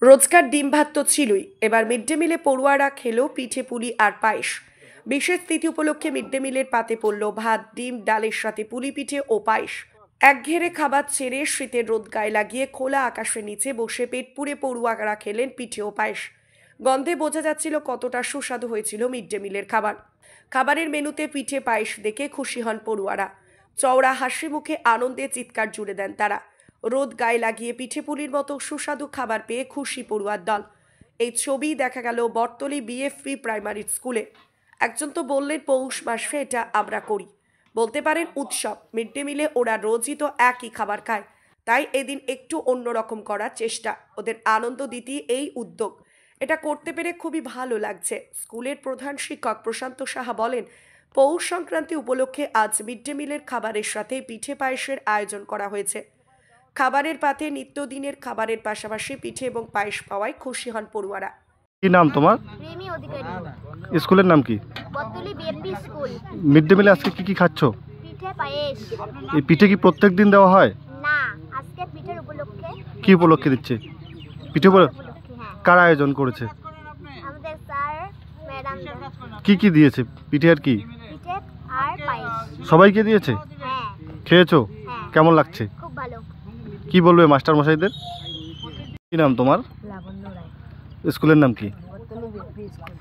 রোজকার ডিম ভাত তো ছিলই, এবার মিড ডে মিলে পড়ুয়ারা খেলো পিঠে পুলি আর পায়েস। বিশেষ তিথি উপলক্ষে মিড ডে মিলের পাতে পড়ল ভাত, ডিম, ডালের সাথে পুলি পিঠে ও পায়েস। একঘেরে খাবার ছেড়ে শীতের রোদ গায়ে লাগিয়ে খোলা আকাশের নিচে বসে পেট পুড়ে পড়ুয়ারা খেলেন পিঠে ও পায়েস। গন্ধে বোঝা যাচ্ছিল কতটা সুস্বাদু হয়েছিল মিড ডে মিলের খাবার। খাবারের মেনুতে পিঠে পায়েস দেখে খুশি হন পড়ুয়ারা। চওড়া হাসি মুখে আনন্দে চিৎকার জুড়ে দেন তারা। রোদ গায়ে লাগিয়ে পিঠে পুলির মতো সুস্বাদু খাবার পেয়ে খুশি পড়ুয়ার দল। এই ছবি দেখা গেল বটতলী বিএফপি প্রাইমারি স্কুলে। একজন তো বললেন পৌষ মাসে এটা আমরা করি, বলতে পারেন উৎসব। মিড ডে মিলে ওরা রোজই তো একই খাবার খায়, তাই এদিন একটু অন্যরকম করার চেষ্টা। ওদের আনন্দ দিতে এই উদ্যোগ, এটা করতে পেরে খুবই ভালো লাগছে। স্কুলের প্রধান শিক্ষক প্রশান্ত সাহা বলেন, পৌষ সংক্রান্তি উপলক্ষে আজ মিড ডে মিলের খাবারের সাথে পিঠে পায়েসের আয়োজন করা হয়েছে। খাবারের পাতে নিত্যদিনের খাবারের পাশাপাশি পিঠে এবং পায়েস পাওয়ায় খুশি হন পড়ুয়ারা। কি নাম তোমার? রেমি অধিকারী। স্কুলের নাম কি? Batatali BAP school. Mid day মিলে আজকে কি কি খাচ্ছো? পিঠে পায়েস। এই পিঠে কি প্রত্যেকদিন দেওয়া হয়? না, আজকে পিঠের উপলক্ষে। কি উপলক্ষে দিচ্ছে? পিঠে উপলক্ষে। কারা আয়োজন করেছে? আমাদের স্যার ম্যাডাম। কি কি দিয়েছে? পিঠে আর কি? পিঠে আর পায়েস। সবাইকে দিয়েছে? হ্যাঁ। খেয়েছো? হ্যাঁ। কেমন লাগছে? খুব ভালো। কি বলবে মাস্টার মশাইদের? কি নাম তোমার? লাবণ্য রায়। স্কুলের নাম কি? Batatali BAP school.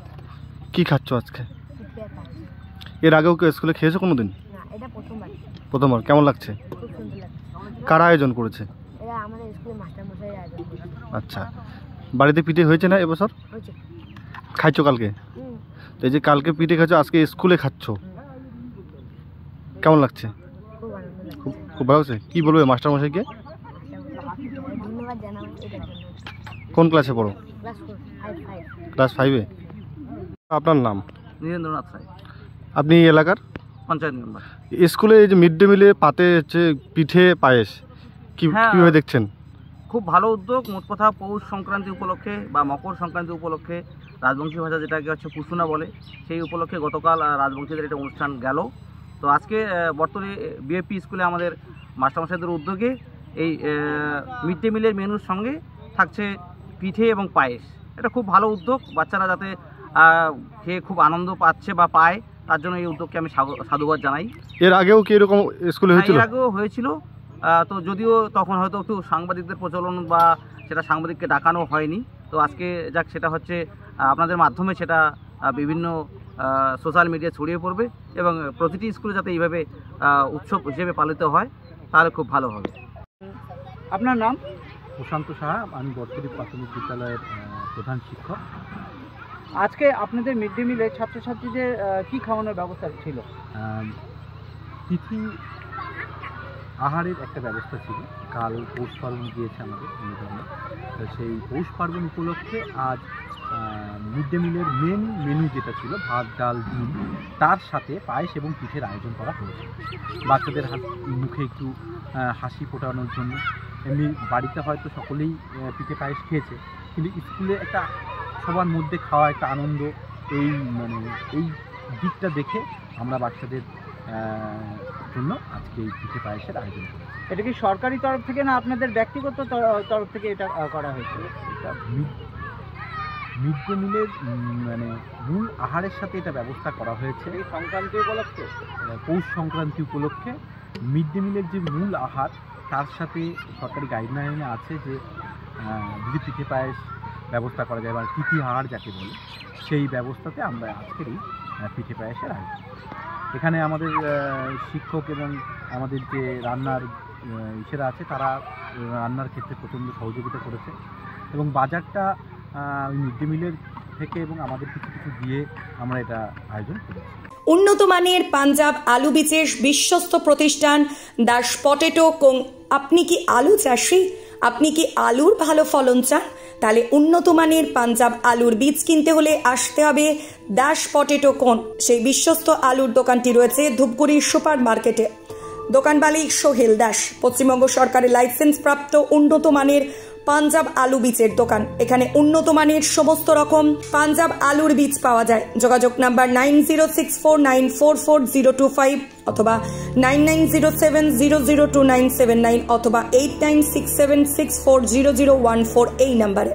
কি খাচ্ছো আজকে? পিঠে পায়েস। এর আগেও কি স্কুলে খেয়েছো কোনোদিন? না, এটা প্রথমবার। প্রথমবার। কেমন লাগছে? খুব সুন্দর লাগছে। কারা আয়োজন করেছে? এটা আমাদের স্কুলের মাস্টার মশাই আয়োজন করেছে। আচ্ছা, বাড়িতে পিঠে হয়েছে না এবছর? হয়েছে। খাইছো কালকে? তো এই যে কালকে পিঠে খাচ্ছো, আজকে স্কুলে খাচ্ছো, কেমন লাগছে? খুব আনন্দ লাগছে। খুব ভালো লাগছে। কি বলবে মাস্টার মশাইকে? ধন্যবাদ জানাবো এটার জন্য। কোন ক্লাসে পড়ো? ক্লাস 4, ক্লাস 5-এ। আপনার নাম? নীরেন্দ্রনাথ রায়। আপনি এই এলাকার পঞ্চায়েত মেম্বার। স্কুলে এই যে মিড ডে মিলে পাতে হচ্ছে পিঠে পায়েস, কীভাবে দেখছেন? খুব ভালো উদ্যোগ। মোট কথা পৌষ সংক্রান্তি উপলক্ষে বা মকর সংক্রান্তি উপলক্ষে, রাজবংশী ভাষা যেটাকে হচ্ছে কুসুনা বলে, সেই উপলক্ষে গতকাল রাজবংশীদের একটা অনুষ্ঠান গেল। তো আজকে বটতলী বিএপি স্কুলে আমাদের মাস্টারমশাইদের উদ্যোগে এই মিড ডে মিলের মেনুর সঙ্গে থাকছে পিঠে এবং পায়েস। এটা খুব ভালো উদ্যোগ। বাচ্চারা যাতে খেয়ে খুব আনন্দ পাচ্ছে বা পায়, তার জন্য এই উদ্যোগকে আমি সাধুবাদ জানাই। এর আগেও কি এরকম স্কুলে হয়েছিল? এর আগেও হয়েছিল, তো যদিও তখন হয়তো একটু সাংবাদিকদের প্রচলন বা সেটা সাংবাদিককে ডাকানো হয়নি। তো আজকে যাক, সেটা হচ্ছে আপনাদের মাধ্যমে সেটা বিভিন্ন সোশ্যাল মিডিয়া ছড়িয়ে পড়বে এবং প্রতিটি স্কুলে যাতে এইভাবে উৎসব হিসেবে পালিত হয়, তাহলে খুব ভালো হবে। আপনার নাম? প্রশান্ত সাহা। আমি বটতলী প্রাথমিক বিদ্যালয়ের প্রধান শিক্ষক। আজকে আপনাদের মিড ডে মিলে ছাত্রছাত্রীদের কি খাওয়ানোর ব্যবস্থা ছিল? তিথি আহারের একটা ব্যবস্থা ছিল। কাল পৌষ পার্বণ গিয়েছে আমাদের নির্বাচনে, তো সেই পৌষ পার্বণ উপলক্ষে আজ মিড ডে মিলের মেনু যেটা ছিল ভাত, ডাল, ডিম, তার সাথে পায়েস এবং পিঠের আয়োজন করা হয়েছে বাচ্চাদের মুখে একটু হাসি ফোটানোর জন্য। এমনি বাড়িতে হয়তো সকলেই পিঠে পায়েস খেয়েছে, কিন্তু স্কুলে একটা সবার মধ্যে খাওয়া একটা আনন্দ, এই এই দিকটা দেখে আমরা বাচ্চাদের জন্য আজকে এই পিঠে পায়েসের আয়োজন করেছি। এটা কি সরকারি তরফ থেকে না আপনাদের ব্যক্তিগত তরফ থেকে এটা করা হয়েছে? এটা মিড ডে মিলের মূল আহারের সাথে এটা ব্যবস্থা করা হয়েছে সংক্রান্তি উপলক্ষে। পৌষ সংক্রান্তি উপলক্ষে মিড ডে মিলের যে মূল আহার, তার সাথে সরকারি গাইডলাইনে আছে যে যদি পিঠে পায়েস ব্যবস্থা করা যায় বা তিথি আহার যাকে বলে, সেই ব্যবস্থাতে আমরা আজকের এই পিঠে পায়েসের আয়োজন। এখানে আমাদের শিক্ষক এবং আমাদের যে রান্নার ইসেরা আছে, তারা রান্নার ক্ষেত্রে প্রচণ্ড সহযোগিতা করেছে এবং বাজারটা মিড ডে মিলের থেকে এবং আমাদের কিছু কিছু দিয়ে আমরা এটা আয়োজন করেছি। উন্নত মানের পাঞ্জাব আলু বীজের বিশ্বস্ত প্রতিষ্ঠান দাস পটেটো কোং। আপনি কি আলু চাষি? আপনি কি আলুর ভালো ফলন চান? তাহলে উন্নত মানের পাঞ্জাব আলুর বীজ কিনতে হলে আসতে হবে দাস পটেটো কোন। সেই বিশ্বস্ত আলুর দোকানটি রয়েছে ধূপগুড়ি সুপার মার্কেটে। দোকান মালিক সোহেল দাস। পশ্চিমবঙ্গ সরকারের লাইসেন্স প্রাপ্ত উন্নত মানের পাঞ্জাব আলু বীজের দোকান। এখানে উন্নত মানের সমস্ত রকম পাঞ্জাব আলুর বীজ পাওয়া যায়। যোগাযোগ নাম্বার 9064944025 অথবা 9907002979 অথবা 8967640014 এই নাম্বারে।